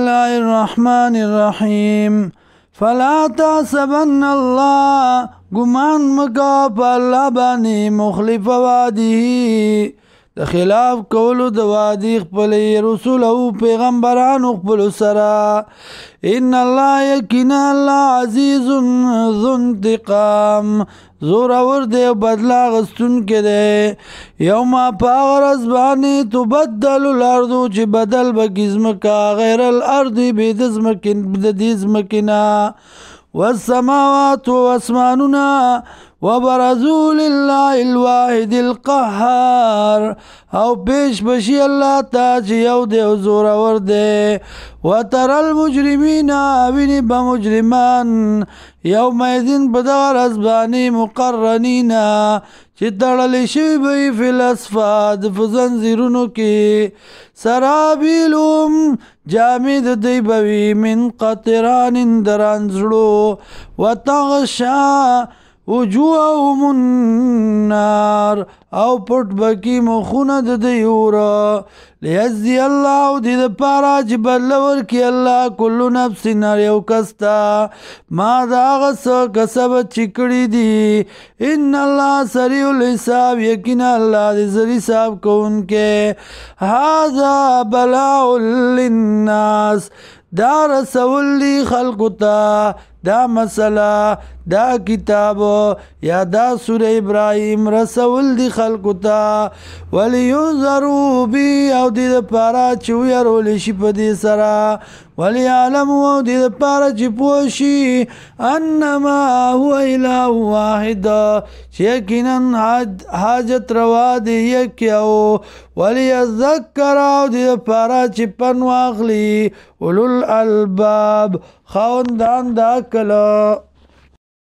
الله الرحمن الرحیم فلا تحسبن الله گمان مکا پا اللہ بانی مخلف وعده د خلاف کولو د وعده خپل رسول او پیغمبرانو خپل سره ان الله یقینا الله عزیز ذو انتقام زور اور دے بدلا غستون کے دے یوم پاغرز بانی تبدل الارض چی بدل بگزمکا غیر الارض بدزمکنا والسماوات واسماننا وبرزوا لله الواحد القهار او پیش بشی اللہ تا چی یو دے زور اور دے وتر المجرمین وینی بمجرمان یوم ایدن بدغر ازبانی مقرنین چی تڑلی شوی بی فی الاسفاد فزنزیرونو کی سرابیلوم جامد دی بوی من قطران درانزلو وتغشا وجوههم النار او پټ بکی مخونه د دیورا لیجزی الله دی د پارا چې بدل ورکی الله کل نفس نار یو کستا ما دا غس کسب چکړی دی ان الله سریع الحساب یقینا الله دی زری حساب کوونکې هذا بلاء للناس دا رسول لی خلقتا دا مسئلہ دا کتاب یا دا سورہ ابراہیم رسول دی خلقتا ولیونذروا بی او دی دا پارا چو یرولی شی پا دی سرا ولیعلمو دی دا پارا چی پوشی انما هو الہ واحد چیکنن حاجت روا دی یکیو ولیذکر او دی دا پارا چی پنواخلی اولو الالباب خواندان دا کلا